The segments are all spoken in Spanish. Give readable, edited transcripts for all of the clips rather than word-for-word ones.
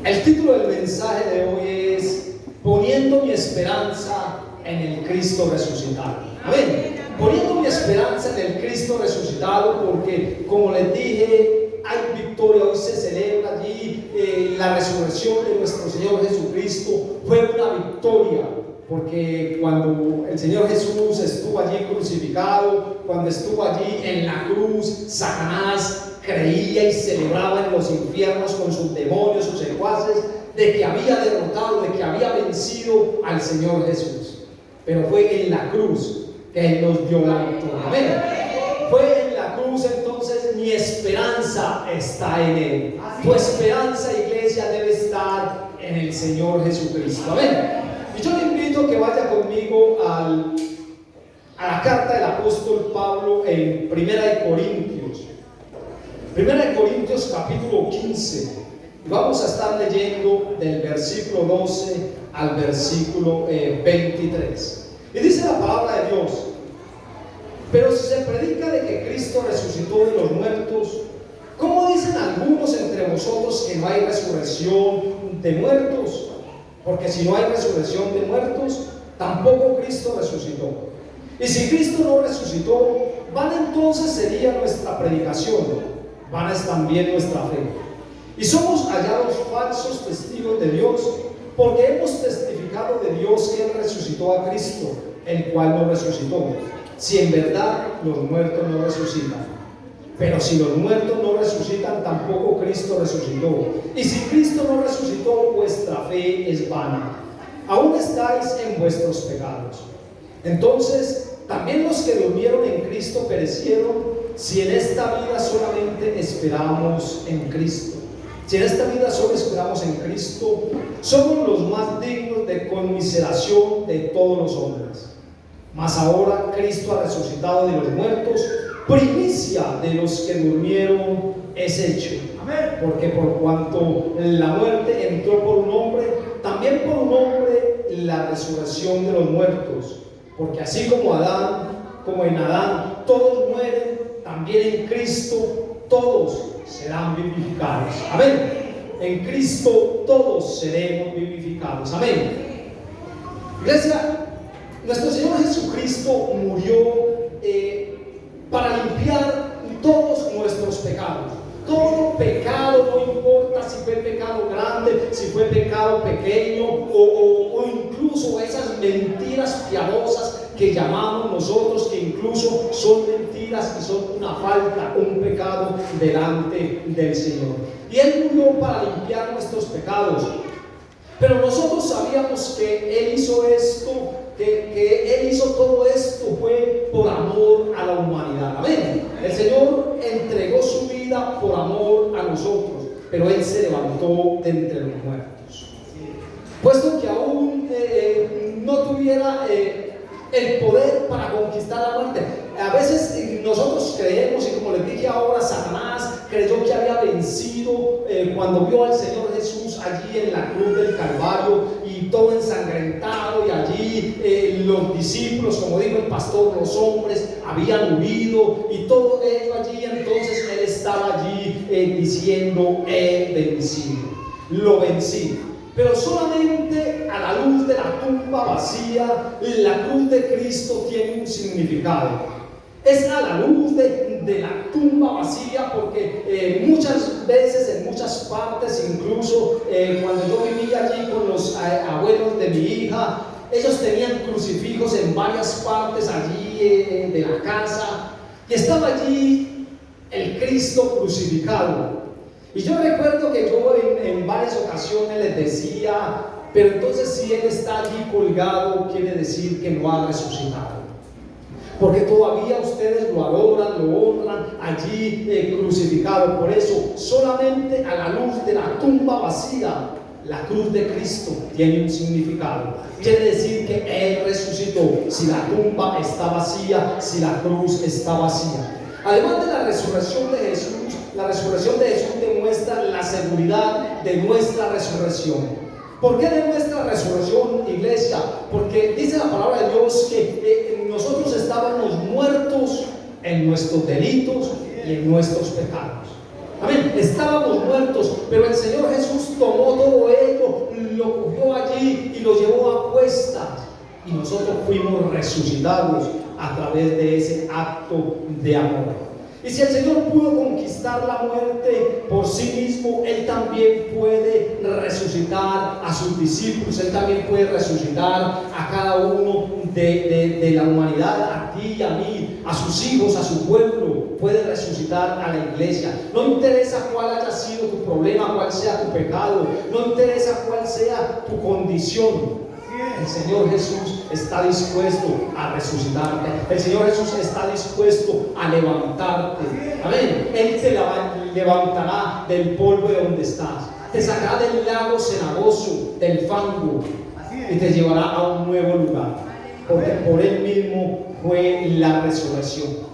El título del mensaje de hoy es Poniendo mi esperanza en el Cristo resucitado. Amén. Poniendo mi esperanza en el Cristo resucitado, porque como les dije, hay victoria. Hoy se celebra allí la resurrección de nuestro Señor Jesucristo. Fue una victoria, porque cuando el Señor Jesús estuvo allí crucificado, cuando estuvo allí en la cruz, Satanás creía y celebraba en los infiernos con sus demonios, sus secuaces, de que había derrotado, de que había vencido al Señor Jesús. Pero fue en la cruz que Él nos dio la victoria. Amén. Fue en la cruz, entonces mi esperanza está en Él. Tu esperanza, iglesia, debe estar en el Señor Jesucristo. Amén. Y yo te invito a que vaya conmigo a la carta del apóstol Pablo en 1 Corintios. 1 Corintios capítulo 15. Vamos a estar leyendo del versículo 12 al versículo 23. Y dice la palabra de Dios: pero si se predica de que Cristo resucitó de los muertos, ¿cómo dicen algunos entre vosotros que no hay resurrección de muertos? Porque si no hay resurrección de muertos, tampoco Cristo resucitó. Y si Cristo no resucitó, vana entonces sería nuestra predicación, vana es también nuestra fe. Y somos hallados falsos testigos de Dios, porque hemos testificado de Dios que Él resucitó a Cristo, el cual no resucitó, si en verdad los muertos no resucitan. Pero si los muertos no resucitan, tampoco Cristo resucitó. Y si Cristo no resucitó, vuestra fe es vana. Aún estáis en vuestros pecados. Entonces, también los que durmieron en Cristo perecieron. Si en esta vida solamente esperamos en Cristo, si en esta vida solo esperamos en Cristo, somos los más dignos de conmiseración de todos los hombres. Mas ahora Cristo ha resucitado de los muertos, primicia de los que durmieron es hecho. Porque por cuanto la muerte entró por un hombre, también por un hombre la resurrección de los muertos. Porque así como en Adán todos mueren, también en Cristo todos serán vivificados. Amén. En Cristo todos seremos vivificados. Amén. Iglesia, nuestro Señor Jesucristo murió para limpiar todos nuestros pecados. Todo pecado, no importa si fue pecado grande, si fue pecado pequeño, o incluso esas mentiras piadosas que llamamos nosotros, que incluso son mentiras y son una falta, un pecado delante del Señor. Y Él murió para limpiar nuestros pecados. Pero nosotros sabíamos que Él hizo esto, que Él hizo todo esto fue por amor a la humanidad. Amén. El Señor entregó su vida por amor a nosotros, pero Él se levantó de entre los muertos. Puesto que aún no tuviera el poder para conquistar la muerte. A veces nosotros creemos, y como les dije ahora, Satanás creyó que había vencido cuando vio al Señor Jesús allí en la cruz del Calvario y todo ensangrentado, y allí los discípulos, como dijo el pastor, los hombres habían huido y todo ello allí. Entonces Él estaba allí diciendo: he vencido, lo vencí. Pero solamente a la luz de la tumba vacía, la cruz de Cristo tiene un significado. Es a la luz de la tumba vacía, porque muchas veces, en muchas partes, incluso cuando yo vivía allí con los abuelos de mi hija, ellos tenían crucifijos en varias partes allí de la casa, y estaba allí el Cristo crucificado. Y yo recuerdo que yo en varias ocasiones les decía: pero entonces si Él está allí colgado, quiere decir que no ha resucitado, porque todavía ustedes lo adoran, lo honran allí crucificado. Por eso, solamente a la luz de la tumba vacía, la cruz de Cristo tiene un significado. Quiere decir que Él resucitó. Si la tumba está vacía, si la cruz está vacía. Además de la resurrección de Jesús, la resurrección de Jesús demuestra la seguridad de nuestra resurrección. ¿Por qué de nuestra resurrección, iglesia? Porque dice la palabra de Dios que nosotros estábamos muertos en nuestros delitos y en nuestros pecados. Amén. Estábamos muertos, pero el Señor Jesús tomó todo y nosotros fuimos resucitados a través de ese acto de amor. Y si el Señor pudo conquistar la muerte por sí mismo, Él también puede resucitar a sus discípulos, Él también puede resucitar a cada uno de la humanidad, a ti y a mí, a sus hijos, a su pueblo, puede resucitar a la iglesia. No interesa cuál haya sido tu problema, cuál sea tu pecado, no interesa cuál sea tu condición. El Señor Jesús está dispuesto a resucitarte. El Señor Jesús está dispuesto a levantarte. Amén. Él te levantará del polvo de donde estás. Te sacará del lago cenagoso, del fango, y te llevará a un nuevo lugar. Porque por Él mismo fue la resurrección.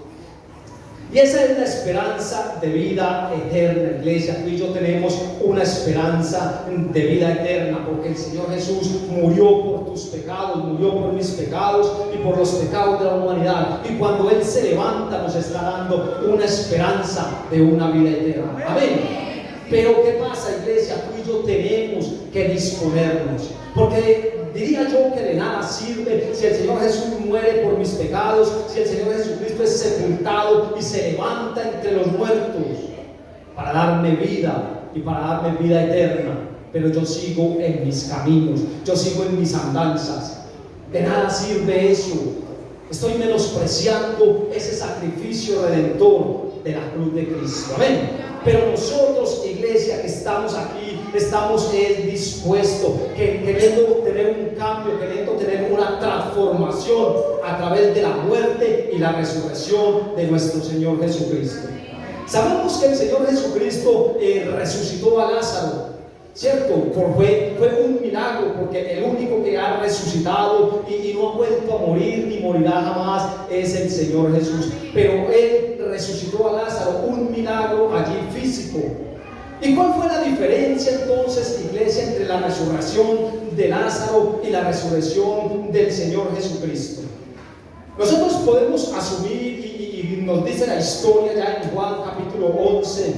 Y esa es la esperanza de vida eterna, iglesia. Tú y yo tenemos una esperanza de vida eterna, porque el Señor Jesús murió por tus pecados, murió por mis pecados y por los pecados de la humanidad. Y cuando Él se levanta, nos está dando una esperanza de una vida eterna. Amén. Pero ¿qué pasa, iglesia? Tú y yo tenemos que disponernos, porque diría yo que de nada sirve si el Señor Jesús muere por mis pecados, si el Señor Jesucristo es sepultado y se levanta entre los muertos para darme vida y para darme vida eterna, pero yo sigo en mis caminos, yo sigo en mis andanzas. De nada sirve eso. Estoy menospreciando ese sacrificio redentor de la cruz de Cristo. Amén. Pero nosotros, iglesia, que estamos aquí, estamos dispuestos, queriendo tener un cambio, queriendo tener una transformación a través de la muerte y la resurrección de nuestro Señor Jesucristo. Sabemos que el Señor Jesucristo resucitó a Lázaro, ¿cierto? Fue un milagro, porque el único que ha resucitado y no ha vuelto a morir ni morirá jamás es el Señor Jesús. Pero Él resucitó a Lázaro, un milagro allí físico. ¿Y cuál fue la diferencia entonces, iglesia, entre la resurrección de Lázaro y la resurrección del Señor Jesucristo? Nosotros podemos asumir, y nos dice la historia ya en Juan capítulo 11,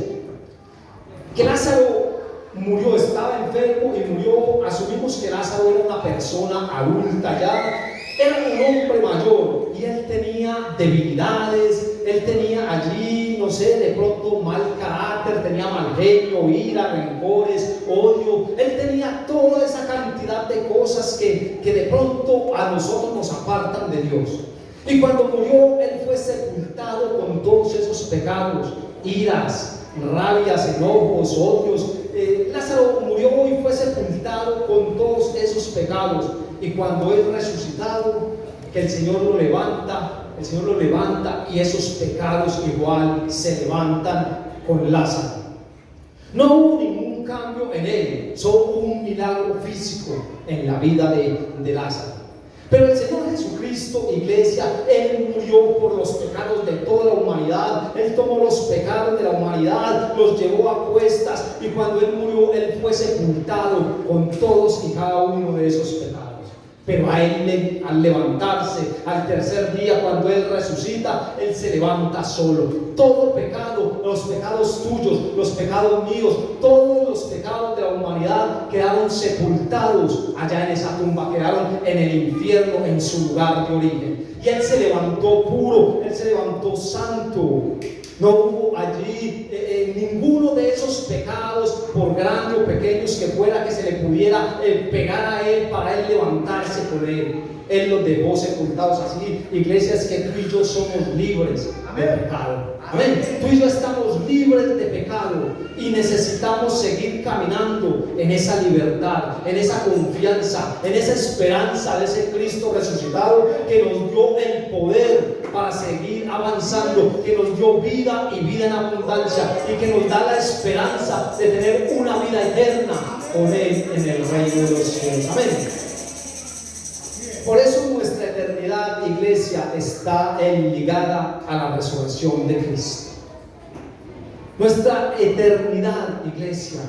que Lázaro murió, estaba enfermo y murió. Asumimos que Lázaro era una persona adulta ya, era un hombre mayor, y él tenía debilidades, él tenía allí, no sé, de pronto mal carácter, tenía mal genio, ira, rencores, odio. Él tenía toda esa cantidad de cosas que de pronto a nosotros nos apartan de Dios. Y cuando murió, él fue sepultado con todos esos pecados, iras, rabias, enojos, odios. Lázaro murió y fue sepultado con todos esos pecados. Y cuando es resucitado, que el Señor lo levanta y esos pecados igual se levantan con Lázaro. No hubo ningún cambio en él, solo un milagro físico en la vida de Lázaro. Pero el Señor Jesucristo, iglesia, Él murió por los pecados de toda la humanidad. Él tomó los pecados de la humanidad, los llevó a cuestas, y cuando Él murió, Él fue sepultado con todos y cada uno de esos pecados. Pero a Él, al levantarse al tercer día, cuando Él resucita, Él se levanta solo. Todo pecado, los pecados tuyos, los pecados míos, todos los pecados de la humanidad quedaron sepultados allá en esa tumba, quedaron en el infierno, en su lugar de origen. Y Él se levantó puro, Él se levantó santo. No hubo allí ninguno de esos pecados, por grandes o pequeños que fuera, que se le pudiera pegar a Él para Él levantarse por Él. Él los dejó sepultados. Así, iglesias, que tú y yo somos libres de pecado. Amén. Tú y yo estamos libres de pecado y necesitamos seguir caminando en esa libertad, en esa confianza, en esa esperanza de ese Cristo resucitado, que nos dio el poder para seguir avanzando, que nos dio vida y vida en abundancia, y que nos da la esperanza de tener una vida eterna con Él en el reino de los cielos. Amén. Por eso nuestra eternidad, iglesia, está ligada a la resurrección de Cristo. Nuestra eternidad, iglesia,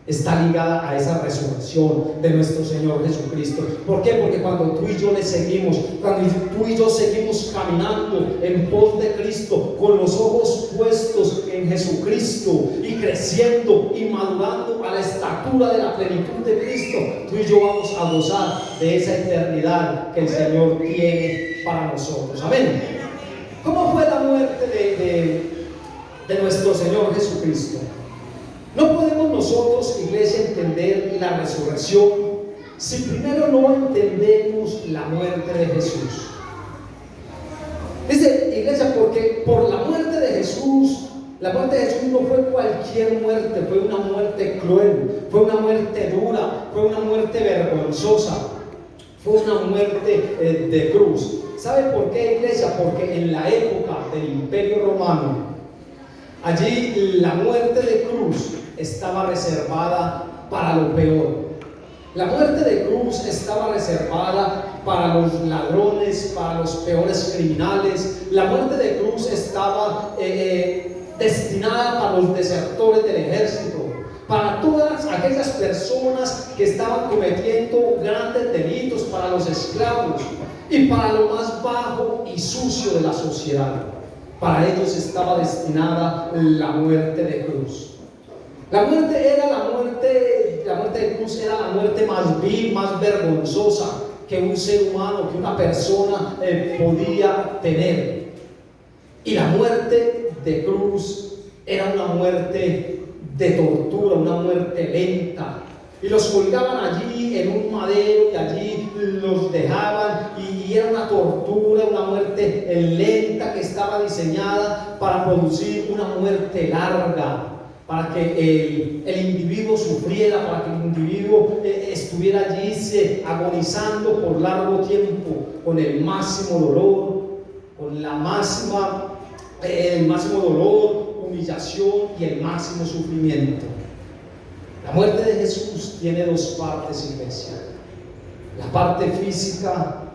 está ligada a esa resurrección de nuestro Señor Jesucristo. ¿Por qué? Porque cuando tú y yo le seguimos, cuando tú y yo seguimos caminando en pos de Cristo, con los ojos puestos en Jesucristo y creciendo y madurando a la estatura de la plenitud de Cristo, tú y yo vamos a gozar de esa eternidad que el Señor tiene para nosotros. Amén. ¿Cómo fue la muerte de nuestro Señor Jesucristo? No podemos nosotros, iglesia, entender la resurrección si primero no entendemos la muerte de Jesús. Dice, iglesia, porque por la muerte de Jesús, la muerte de Jesús no fue cualquier muerte, fue una muerte cruel, fue una muerte dura, fue una muerte vergonzosa, fue una muerte de cruz. ¿Sabe por qué, iglesia? Porque en la época del Imperio Romano, allí la muerte de cruz estaba reservada para lo peor. La muerte de cruz estaba reservada para los ladrones, para los peores criminales. La muerte de cruz estaba destinada para los desertores del ejército, para todas aquellas personas que estaban cometiendo grandes delitos, para los esclavos y para lo más bajo y sucio de la sociedad. Para ellos estaba destinada la muerte de cruz. La muerte de cruz era la muerte más vil, más vergonzosa que un ser humano, que una persona podía tener. Y la muerte de cruz era una muerte de tortura, una muerte lenta. Y los colgaban allí en un madero y allí los dejaban, y era una tortura, una muerte lenta que estaba diseñada para producir una muerte larga, para que el individuo sufriera, para que el individuo estuviera allí agonizando por largo tiempo, con el máximo dolor, con el máximo dolor, humillación y el máximo sufrimiento. La muerte de Jesús tiene dos partes, iglesia: la parte física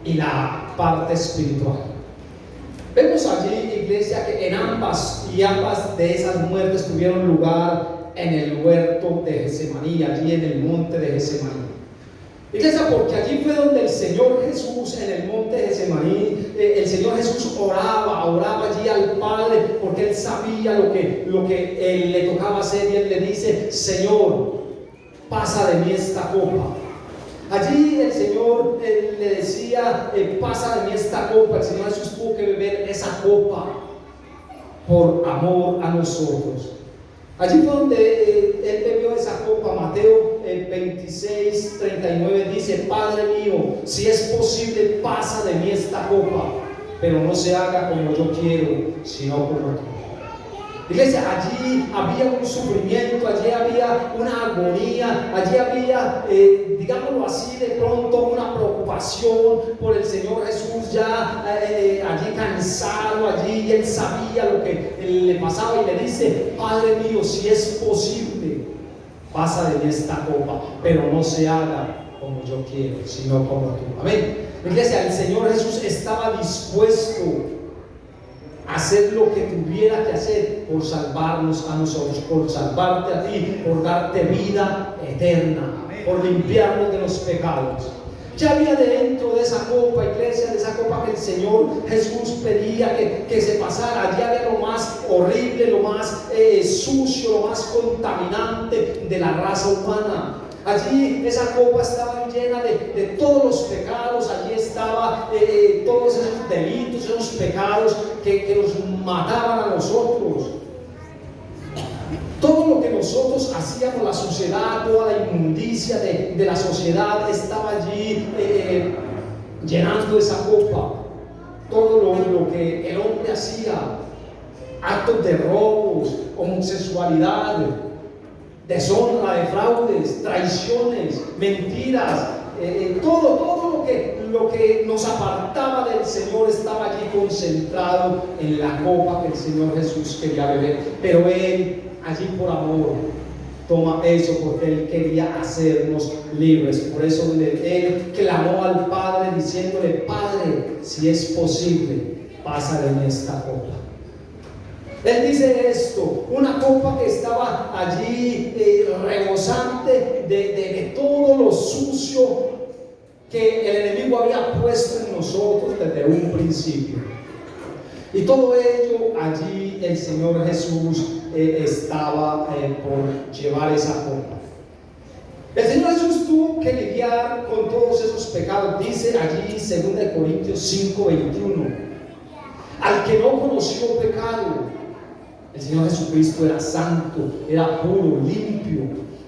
y la parte espiritual. Vemos allí, iglesia, que en ambas de esas muertes tuvieron lugar en el huerto de Getsemaní, allí en el monte de Getsemaní. Iglesia, porque allí fue donde el Señor Jesús, en el monte de Getsemaní, el Señor Jesús oraba allí al Padre, porque Él sabía lo que Él le tocaba hacer, y Él le dice: Señor, pasa de mí esta copa. Allí el Señor le decía: pasa de mí esta copa. El Señor Jesús tuvo que beber esa copa por amor a nosotros. Allí fue donde Él bebió esa copa. Mateo 26:39 dice: Padre mío, si es posible, pasa de mí esta copa, pero no se haga como yo quiero, sino como tú. Iglesia, allí había un sufrimiento, allí había una agonía, allí había, digámoslo así, de pronto una preocupación por el Señor Jesús, ya allí cansado, allí Él sabía lo que le pasaba, y le dice: Padre mío, si es posible, pasa de mí esta copa, pero no se haga como yo quiero, sino como tú. Amén. Iglesia, el Señor Jesús estaba dispuesto a hacer lo que tuviera que hacer por salvarnos a nosotros, por salvarte a ti, por darte vida eterna, por limpiarnos de los pecados. Ya había dentro de esa copa, iglesia, de esa copa que el Señor Jesús pedía que se pasara, allí había lo más horrible, lo más sucio, lo más contaminante de la raza humana. Allí esa copa estaba llena de todos los pecados, allí estaba todos esos delitos, esos pecados que nos mataban a nosotros. Todo lo que nosotros hacíamos, la sociedad, toda la inmundicia de la sociedad estaba allí llenando esa copa. Todo lo que el hombre hacía, actos de robos, homosexualidad, deshonra, de fraudes, traiciones, mentiras, todo lo que nos apartaba del Señor estaba allí concentrado en la copa que el Señor Jesús quería beber. Pero Él, allí por amor, toma eso, porque Él quería hacernos libres. Por eso Él clamó al Padre diciéndole: Padre, si es posible, pasa de mí esta copa. Él dice esto: una copa que estaba allí rebosante de todo lo sucio que el enemigo había puesto en nosotros desde un principio. Y todo ello allí el Señor Jesús estaba por llevar esa copa. El Señor Jesús tuvo que lidiar con todos esos pecados. Dice allí 2 Corintios 5:21: al que no conoció pecado. El Señor Jesucristo era santo, era puro, limpio.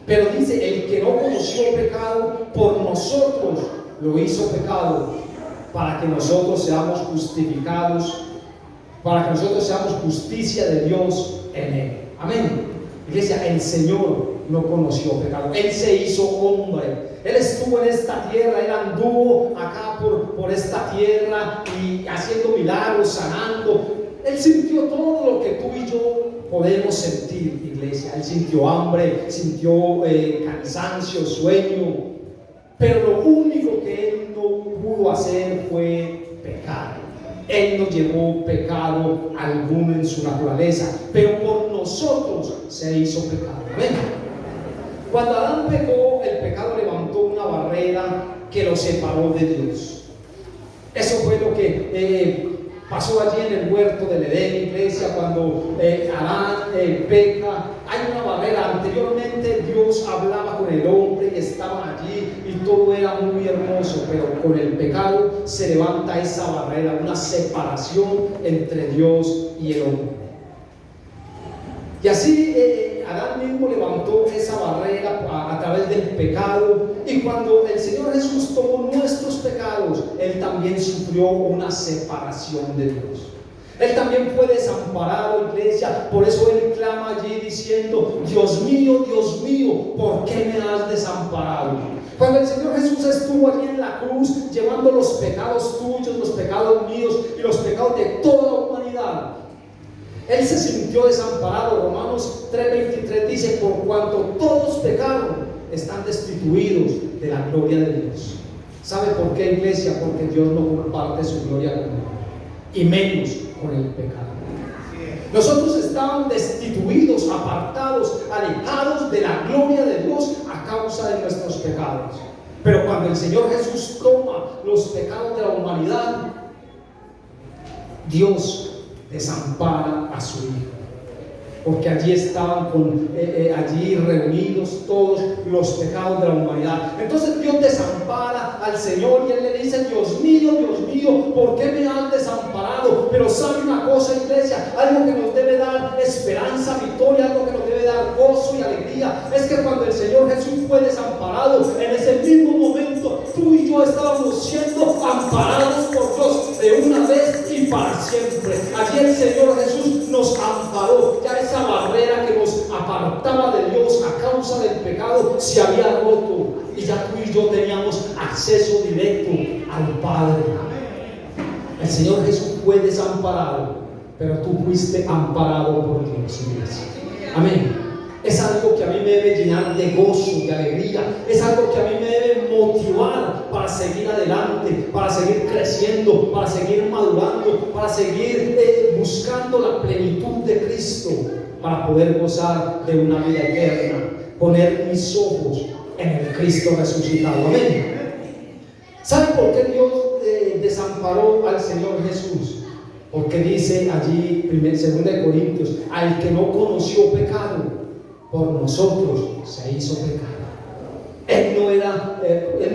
Pero dice: el que no conoció pecado, por nosotros lo hizo pecado, para que nosotros seamos justificados, para que nosotros seamos justicia de Dios en él. Amén. Iglesia, el Señor no conoció pecado. Él se hizo hombre. Él estuvo en esta tierra. Él anduvo acá por esta tierra y haciendo milagros, sanando. Él sintió todo lo que tú y yo podemos sentir, iglesia. Él sintió hambre, sintió cansancio, sueño. Pero lo único que Él no pudo hacer fue pecar. Él no llevó pecado alguno en su naturaleza, pero por nosotros se hizo pecado. ¿Ven? Cuando Adán pecó, el pecado levantó una barrera que lo separó de Dios. Eso fue lo que pasó allí en el huerto del Edén, iglesia. Cuando Adán peca, hay una barrera. Anteriormente Dios hablaba con el hombre y estaban allí y todo era muy hermoso, pero con el pecado se levanta esa barrera, una separación entre Dios y el hombre. Y así Adán mismo levantó esa barrera a través del pecado, y cuando el Señor Jesús tomó nuestros pecados, Él también sufrió una separación de Dios. Él también fue desamparado, iglesia. Por eso Él clama allí diciendo: Dios mío, ¿por qué me has desamparado? Cuando el Señor Jesús estuvo allí en la cruz, llevando los pecados tuyos, los pecados míos y los pecados de toda la humanidad, Él se sintió desamparado. Romanos 3:23 dice: por cuanto todos pecaron, están destituidos de la gloria de Dios. ¿Sabe por qué, iglesia? Porque Dios no comparte su gloria con él, y menos con el pecado. Nosotros estábamos destituidos, apartados, alejados de la gloria de Dios a causa de nuestros pecados. Pero cuando el Señor Jesús toma los pecados de la humanidad, Dios desampara a su Hijo, porque allí estaban allí reunidos todos los pecados de la humanidad. Entonces Dios desampara al Señor y Él le dice: Dios mío, ¿por qué me has desamparado? Pero sabe una cosa, iglesia, algo que nos debe dar esperanza, victoria, algo que nos debe dar gozo y alegría, es que cuando el Señor Jesús fue desamparado, en ese mismo momento tú y yo estábamos siendo amparados por Dios de una vez y para siempre. Allí el Señor Jesús nos amparó. Ya esa barrera que nos apartaba de Dios a causa del pecado se había roto, y ya tú y yo teníamos acceso directo al Padre. El Señor Jesús fue desamparado, pero tú fuiste amparado por Dios, iglesia. Amén. Es algo que a mí me debe llenar de gozo, de alegría. Es algo que a mí me debe motivar para seguir adelante, para seguir creciendo, para seguir madurando, para seguir buscando la plenitud de Cristo, para poder gozar de una vida eterna. Poner mis ojos en el Cristo resucitado. Amén. ¿Sabe por qué Dios desamparó al Señor Jesús? Porque dice allí 2 Corintios: al que no conoció pecado, por nosotros se hizo pecado. Él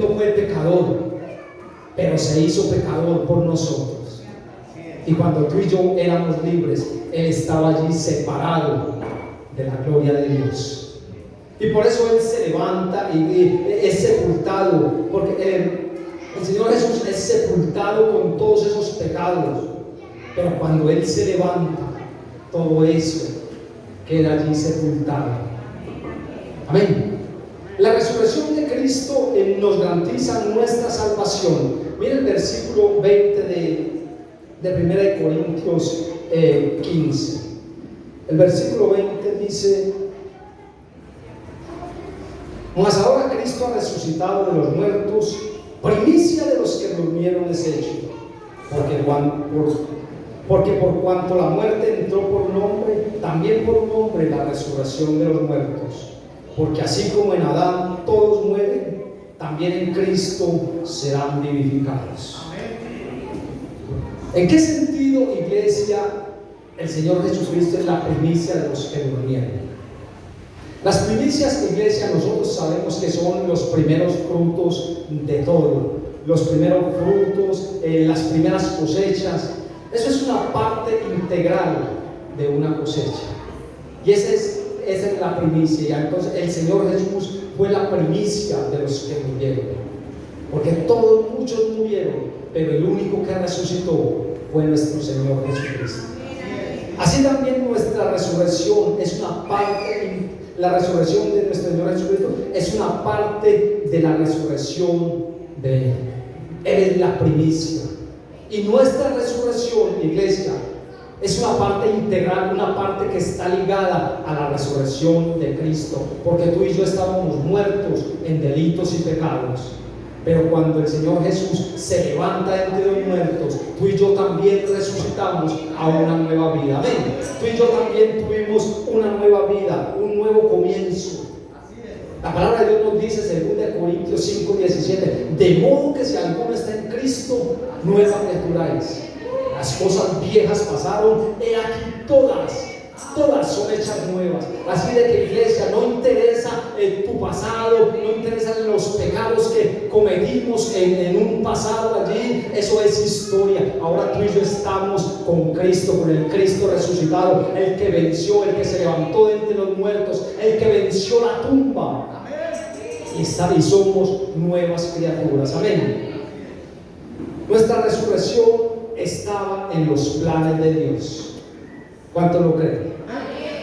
no fue pecador, pero se hizo pecador por nosotros. Y cuando tú y yo éramos libres, Él estaba allí separado de la gloria de Dios. Y por eso Él se levanta y es sepultado, porque el Señor Jesús es sepultado con todos esos pecados. Pero cuando Él se levanta, todo eso queda allí sepultado. Amén. La resurrección de Cristo nos garantiza nuestra salvación. Mira el versículo 20 de 1 Corintios 15. El versículo 20 dice: mas ahora Cristo ha resucitado de los muertos, primicia de los que durmieron es hecho, Porque por cuanto la muerte entró por un hombre, también por un hombre la resurrección de los muertos. Porque así como en Adán todos mueren, también en Cristo serán vivificados. ¿En qué sentido, iglesia, el Señor Jesucristo es la primicia de los que durmieron? Las primicias, iglesia, nosotros sabemos que son los primeros frutos de todo. Los primeros frutos, las primeras cosechas. Eso es una parte integral de una cosecha. Y esa es la primicia. Y entonces el Señor Jesús fue la primicia de los que murieron. Porque muchos murieron, pero el único que resucitó fue nuestro Señor Jesucristo. Así también nuestra resurrección es una parte, la resurrección de nuestro Señor Jesucristo es una parte de la resurrección de Él. Él es la primicia. Y nuestra resurrección, iglesia, es una parte integral, una parte que está ligada a la resurrección de Cristo. Porque tú y yo estábamos muertos en delitos y pecados. Pero cuando el Señor Jesús se levanta entre los muertos, tú y yo también resucitamos a una nueva vida. Amén. Tú y yo también tuvimos una nueva vida, un nuevo comienzo. La palabra de Dios nos dice, 2 Corintios 5:17, de modo que si alguno está en Cristo, nueva criatura es. Las cosas viejas pasaron, he aquí todas son hechas nuevas. Así de que, iglesia, no interesa tu pasado, no interesan los pecados que cometimos en un pasado allí, eso es historia. Ahora tú y yo estamos con Cristo, con el Cristo resucitado, el que venció, el que se levantó de entre los muertos, el que venció la tumba. Y somos nuevas criaturas. Amén. Nuestra resurrección estaba en los planes de Dios. ¿Cuánto lo creen?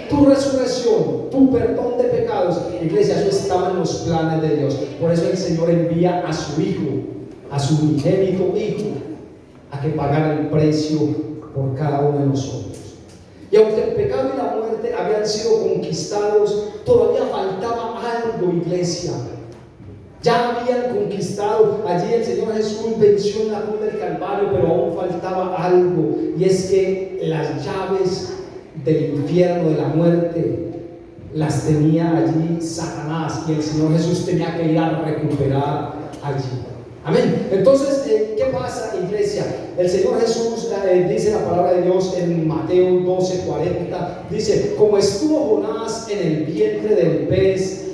Tu resurrección, tu perdón de pecados, iglesia, eso estaba en los planes de Dios. Por eso el Señor envía a su Hijo, a su unigénito Hijo, a que pagara el precio por cada uno de nosotros. Y aunque el pecado y la muerte habían sido conquistados, todavía faltaba algo, iglesia. Ya habían conquistado, allí el Señor Jesús venció en la cruz del Calvario, pero aún faltaba algo, y es que las llaves del infierno, de la muerte, las tenía allí Satanás, y el Señor Jesús tenía que ir a recuperar allí. Amén. Entonces, ¿qué pasa, iglesia? El Señor Jesús dice la palabra de Dios en Mateo 12:40, dice, como estuvo Jonás en el vientre del pez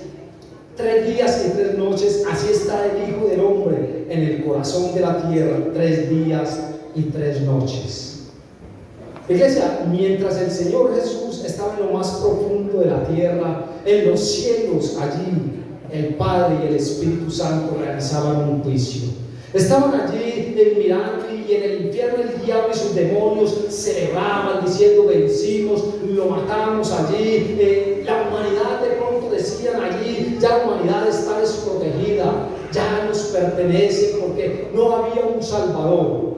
3 días y 3 noches, así está el Hijo del Hombre en el corazón de la tierra 3 días y 3 noches. Iglesia, mientras el Señor Jesús estaba en lo más profundo de la tierra, en los cielos allí, el Padre y el Espíritu Santo realizaban un juicio. Estaban allí mirando, y en el infierno el diablo y sus demonios celebraban diciendo, vencimos, lo matamos allí. La humanidad de pronto decían allí, ya la humanidad está desprotegida, ya nos pertenece porque no había un Salvador.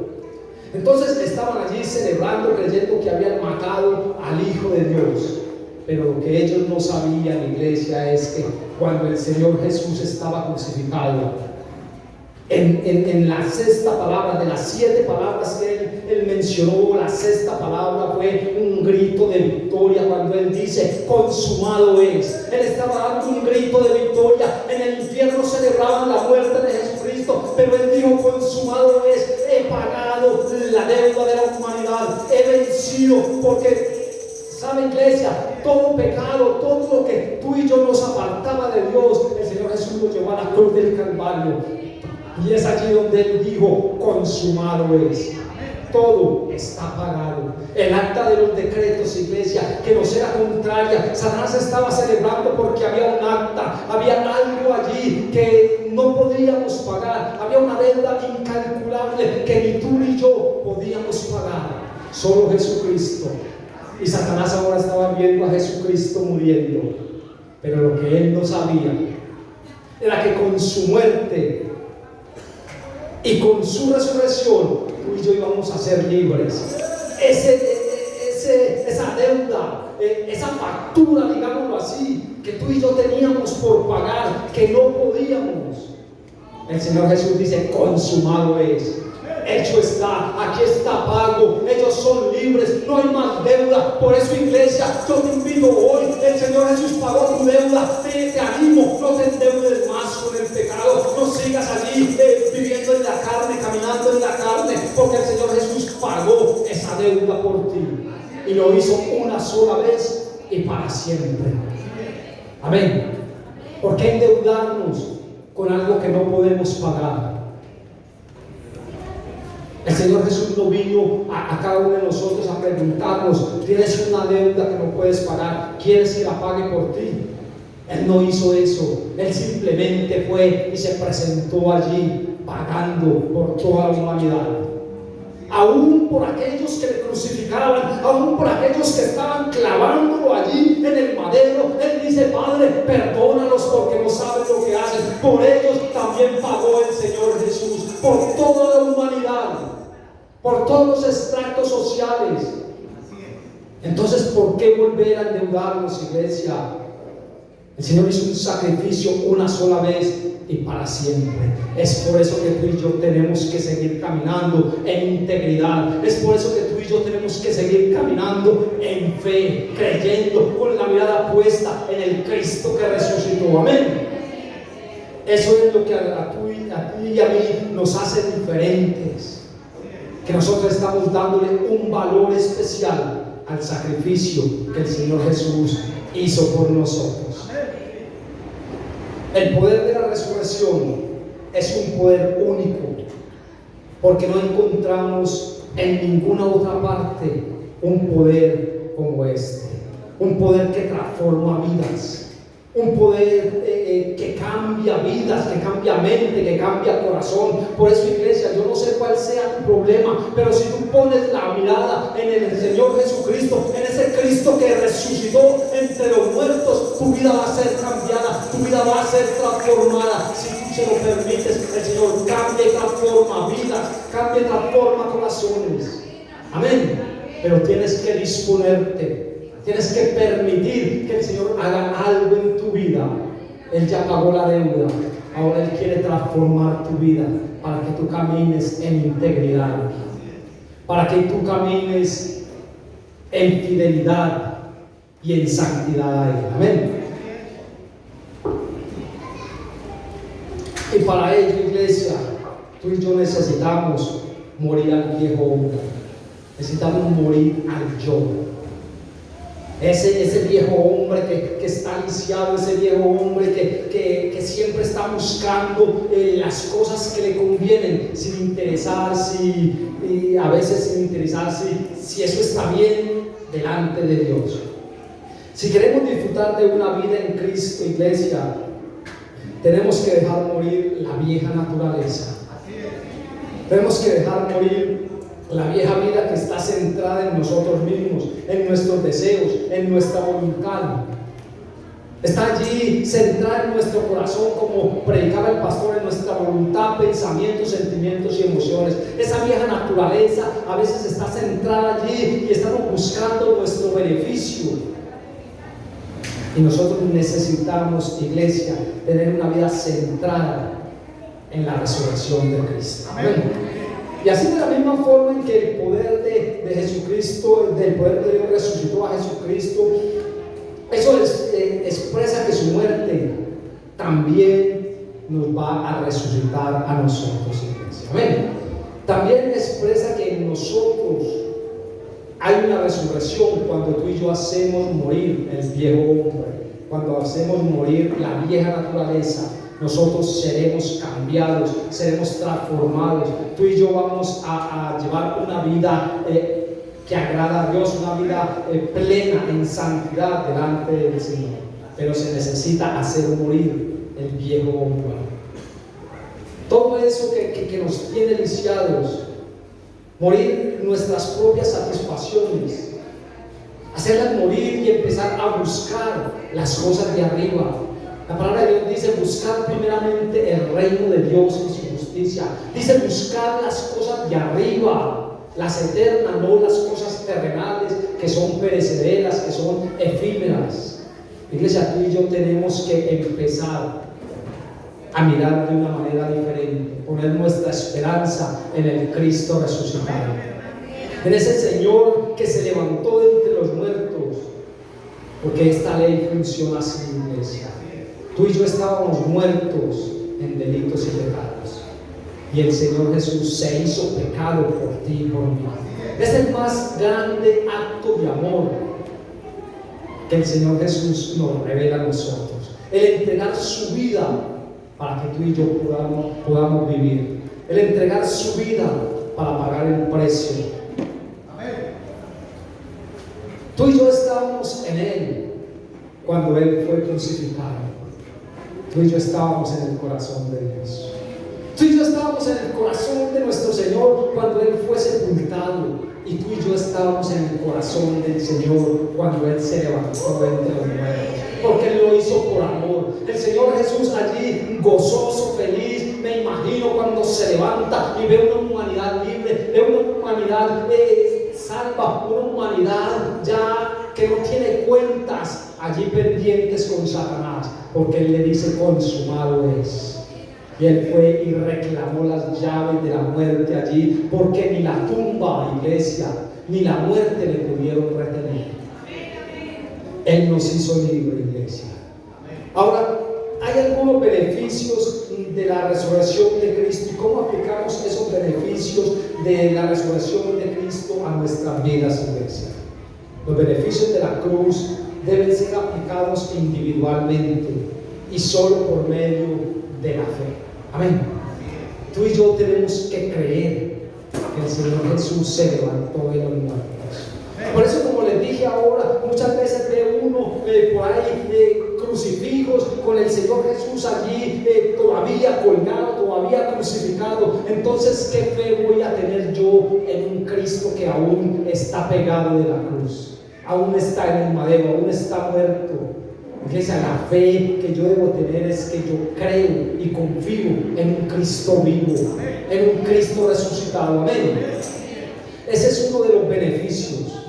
Entonces estaban allí celebrando, creyendo que habían matado al Hijo de Dios. Pero lo que ellos no sabían, iglesia, es que cuando el Señor Jesús estaba crucificado, en la sexta palabra, de las 7 palabras que él mencionó, la sexta palabra fue un grito de victoria. Cuando él dice, consumado es, él estaba dando un grito de victoria. En el infierno celebraban la muerte de Jesucristo, pero él dijo, consumado es, he pagado la deuda de la humanidad, he vencido. Porque, ¿sabe, iglesia? Todo pecado, todo lo que tú y yo nos apartaba de Dios, el Señor Jesús lo llevó a la cruz del Calvario. Y es allí donde él dijo, consumado es. Todo está pagado. El acta de los decretos, iglesia, que nos era contraria, Satanás estaba celebrando porque había un acta, había algo allí que no podíamos pagar, había una deuda incalculable que ni tú ni yo podíamos pagar, solo Jesucristo. Y Satanás ahora estaba viendo a Jesucristo muriendo, pero lo que él no sabía era que con su muerte y con su resurrección, tú y yo íbamos a ser libres. Esa deuda, esa factura, digámoslo así, que tú y yo teníamos por pagar, que no podíamos. El Señor Jesús dice, consumado es. hecho está, aquí está pago, ellos son libres, no hay más deuda. Por eso, iglesia, yo te invito hoy, el Señor Jesús pagó tu deuda. Te animo, no te endeudes más con el pecado, no sigas allí viviendo en la carne, caminando en la carne, porque el Señor Jesús pagó esa deuda por ti y lo hizo una sola vez y para siempre. Amén. ¿Por qué endeudarnos con algo que no podemos pagar? El Señor Jesús no vino a cada uno de nosotros a preguntarnos: tienes una deuda que no puedes pagar, ¿quieres que la pague por ti? Él no hizo eso. Él simplemente fue y se presentó allí pagando por toda la humanidad. Aún por aquellos que le crucificaban, aún por aquellos que estaban clavándolo allí en el madero, Él dice: Padre, perdónalos porque no saben lo que hacen. Por ellos también pagó el Señor Jesús, por toda la humanidad, por todos los estratos sociales. Entonces, ¿por qué volver a endeudarnos, iglesia? El Señor hizo un sacrificio una sola vez y para siempre. Es por eso que tú y yo tenemos que seguir caminando en integridad. Es por eso que tú y yo tenemos que seguir caminando en fe, creyendo, con la mirada puesta en el Cristo que resucitó. Amén. Eso es lo que a ti y a mí nos hace diferentes, que nosotros estamos dándole un valor especial al sacrificio que el Señor Jesús hizo por nosotros. El poder de la resurrección es un poder único, porque no encontramos en ninguna otra parte un poder como este, un poder que transforma vidas, un poder que cambia vidas, que cambia mente, que cambia corazón. Por eso, iglesia, yo no sé cuál sea tu problema, pero si tú pones la mirada en el Señor Jesucristo, en ese Cristo que resucitó entre los muertos, tu vida va a ser cambiada, tu vida va a ser transformada. Si tú se lo permites, el Señor cambia y transforma vidas, cambia y transforma corazones. Amén. Pero tienes que disponerte. Tienes que permitir que el Señor haga algo en tu vida. Él ya pagó la deuda. Ahora Él quiere transformar tu vida para que tú camines en integridad, para que tú camines en fidelidad y en santidad a Él. Amén. Y para ello, iglesia, tú y yo necesitamos morir al viejo hombre. Necesitamos morir al yo. Ese viejo hombre que está lisiado, ese viejo hombre que siempre está buscando las cosas que le convienen, sin interesarse, y a veces sin interesarse si eso está bien delante de Dios. Si queremos disfrutar de una vida en Cristo, iglesia, tenemos que dejar morir la vieja naturaleza. Tenemos que dejar morir la vieja vida que está centrada en nosotros mismos, en nuestros deseos, en nuestra voluntad. Está allí centrada en nuestro corazón, como predicaba el pastor, en nuestra voluntad, pensamientos, sentimientos y emociones. Esa vieja naturaleza a veces está centrada allí y estamos buscando nuestro beneficio. Y nosotros necesitamos, iglesia, tener una vida centrada en la resurrección de Cristo. Amén. Y así, de la misma forma en que el poder de Jesucristo, del poder de Dios resucitó a Jesucristo, eso expresa que su muerte también nos va a resucitar a nosotros, iglesia. Amén. También expresa que en nosotros hay una resurrección cuando tú y yo hacemos morir el viejo hombre, cuando hacemos morir la vieja naturaleza. Nosotros seremos cambiados, seremos transformados. Tú y yo vamos a llevar una vida que agrada a Dios, una vida plena en santidad delante del Señor. Pero se necesita hacer morir el viejo hombre. Todo eso que nos tiene lisiados, morir nuestras propias satisfacciones, hacerlas morir y empezar a buscar las cosas de arriba. La palabra de Dios dice: buscar primeramente el reino de Dios y su justicia. Dice: buscar las cosas de arriba, las eternas, no las cosas terrenales que son perecederas, que son efímeras. Iglesia, tú y yo tenemos que empezar a mirar de una manera diferente, poner nuestra esperanza en el Cristo resucitado, en ese Señor que se levantó de entre los muertos, porque esta ley funciona así, iglesia. Tú y yo estábamos muertos en delitos y pecados, y el Señor Jesús se hizo pecado por ti y por mí. Es el más grande acto de amor que el Señor Jesús nos revela a nosotros, el entregar su vida para que tú y yo podamos vivir, el entregar su vida para pagar el precio. Tú y yo estábamos en Él cuando Él fue crucificado. Tú y yo estábamos en el corazón de Dios. Tú y yo estábamos en el corazón de nuestro Señor cuando Él fue sepultado. Y tú y yo estábamos en el corazón del Señor cuando Él se levantó de entre los muertos. Porque Él lo hizo por amor. El Señor Jesús allí gozoso, feliz. Me imagino cuando se levanta y ve una humanidad libre, ve una humanidad salva, una humanidad ya que no tiene cuentas allí pendientes con Satanás. Porque Él le dice: consumado es. Y Él fue y reclamó las llaves de la muerte allí, porque ni la tumba, iglesia, ni la muerte le pudieron retener. Él nos hizo libre, iglesia. Ahora, hay algunos beneficios de la resurrección de Cristo. ¿Y cómo aplicamos esos beneficios de la resurrección de Cristo a nuestras vidas, iglesia? Los beneficios de la cruz deben ser aplicados individualmente y solo por medio de la fe. Amén. Tú y yo tenemos que creer que el Señor Jesús se levantó de los muertos. Por eso, como les dije ahora, muchas veces ve uno por ahí crucifijos con el Señor Jesús allí todavía colgado, todavía crucificado. Entonces, ¿qué fe voy a tener yo en un Cristo que aún está pegado de la cruz? Aún está en el madero, aún está muerto. Iglesia, la fe que yo debo tener es que yo creo y confío en un Cristo vivo, en un Cristo resucitado. Amén. Ese es uno de los beneficios.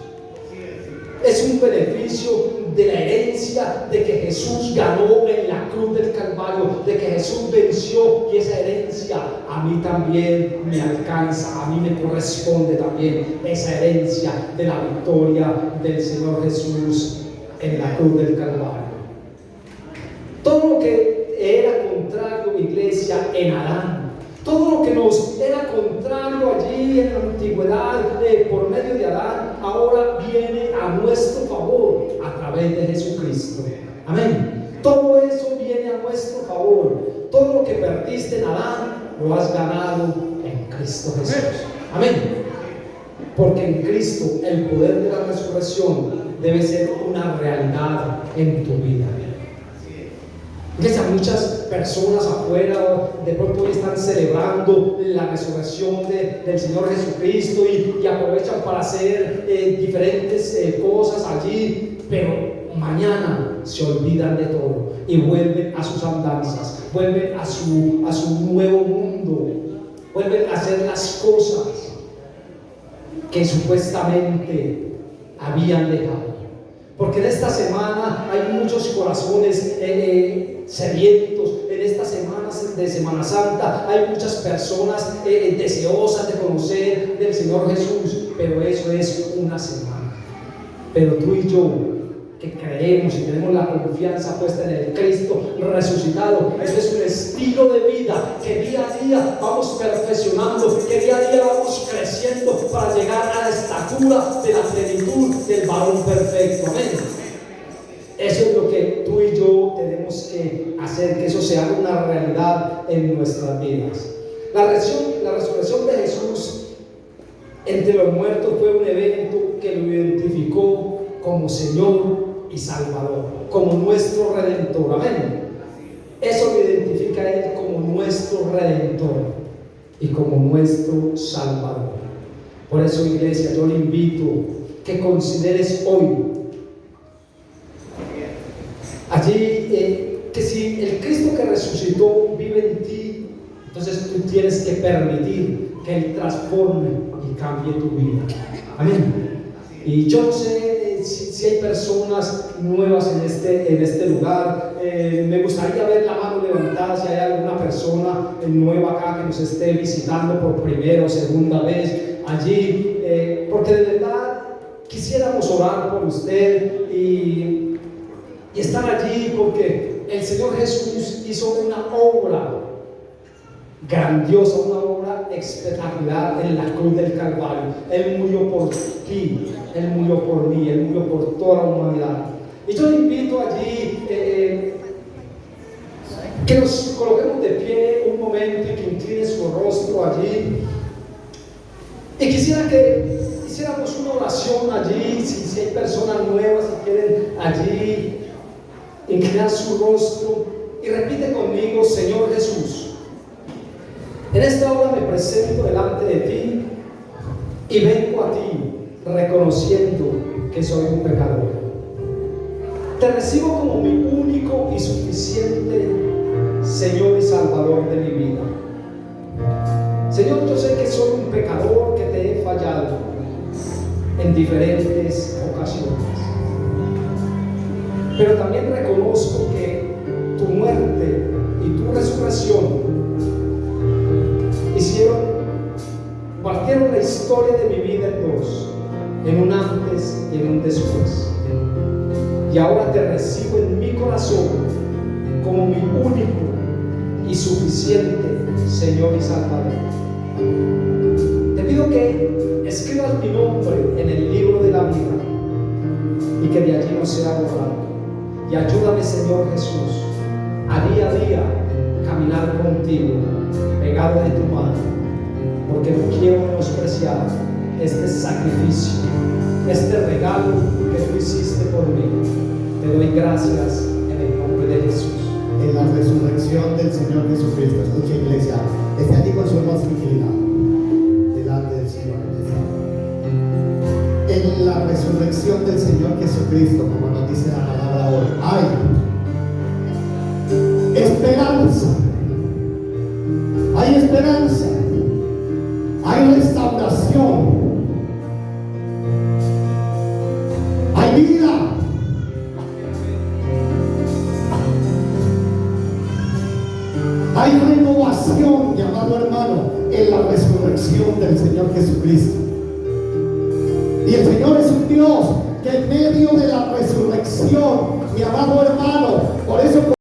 Es un beneficio de la herencia de que Jesús ganó en la cruz del Calvario, de que Jesús venció, y esa herencia a mí también me alcanza, a mí me corresponde también esa herencia de la victoria del Señor Jesús en la cruz del Calvario. Todo lo que era contrario, iglesia, en Adán, todo lo que nos era contrario allí en la antigüedad por medio de Adán, ahora viene a nuestro favor a través de Jesucristo. Amén. Todo eso viene a nuestro favor. Todo lo que perdiste en Adán lo has ganado en Cristo Jesús. Amén. Porque en Cristo el poder de la resurrección debe ser una realidad en tu vida. Iglesia, muchas personas afuera de pronto hoy están celebrando la resurrección del Señor Jesucristo y aprovechan para hacer diferentes cosas allí, pero mañana se olvidan de todo y vuelven a sus andanzas, vuelven a su nuevo mundo, vuelven a hacer las cosas que supuestamente habían dejado. Porque en esta semana hay muchos corazones sedientos. En estas semanas de Semana Santa hay muchas personas deseosas de conocer del Señor Jesús. Pero eso es una semana. Pero tú y yo, que creemos y tenemos la confianza puesta en el Cristo resucitado, eso es un estilo de vida que día a día vamos perfeccionando, que día a día vamos creciendo para llegar a la estatura de la plenitud del varón perfecto. Amén. Eso es lo que tú y yo tenemos que hacer, que eso sea una realidad en nuestras vidas. La resurrección de Jesús entre los muertos fue un evento que lo identificó como Señor y Salvador, como nuestro Redentor. Amén. Eso lo identifica a Él como nuestro Redentor y como nuestro Salvador. Por eso, iglesia, yo le invito que consideres hoy allí que si el Cristo que resucitó vive en ti, entonces tú tienes que permitir que Él transforme y cambie tu vida. Amén. Y yo no sé si hay personas nuevas en este lugar. Me gustaría ver la mano levantada si hay alguna persona persona nueva acá que nos esté visitando por primera o segunda vez allí, porque de verdad quisiéramos orar por usted y estar allí, porque el Señor Jesús hizo una obra grandiosa, una obra espectacular en la cruz del Calvario. Él murió por ti, Él murió por mí, Él murió por toda la humanidad. Y yo le invito allí que nos coloquemos de pie un momento y que incline su rostro allí. Y quisiera que hiciéramos una oración allí, si hay personas nuevas que quieren allí inclinar su rostro, y repite conmigo: Señor Jesús, en esta hora me presento delante de ti y vengo a ti reconociendo que soy un pecador. Te recibo como mi único y suficiente Señor y Salvador de mi vida. Señor, yo sé que soy un pecador, que te he fallado en diferentes ocasiones, pero también reconozco que tu muerte y tu resurrección partieron la historia de mi vida en dos, en un antes y en un después. Y ahora te recibo en mi corazón como mi único y suficiente Señor y Salvador. Te pido que escribas mi nombre en el libro de la vida y que de allí no sea borrado. Y ayúdame, Señor Jesús, a día caminar contigo, pegado de tu mano, porque no quiero menospreciar este sacrificio, este regalo que tú hiciste por mí. Te doy gracias en el nombre de Jesús. En la resurrección del Señor Jesucristo, escucha, iglesia, esté allí con su rostro inclinado delante del Señor. En la resurrección del Señor Jesucristo, como nos dice la palabra hoy, hay esperanza, hay esperanza, hay restauración, hay vida. Hay renovación, mi amado hermano, en la resurrección del Señor Jesucristo. Y el Señor es un Dios que en medio de la resurrección, mi amado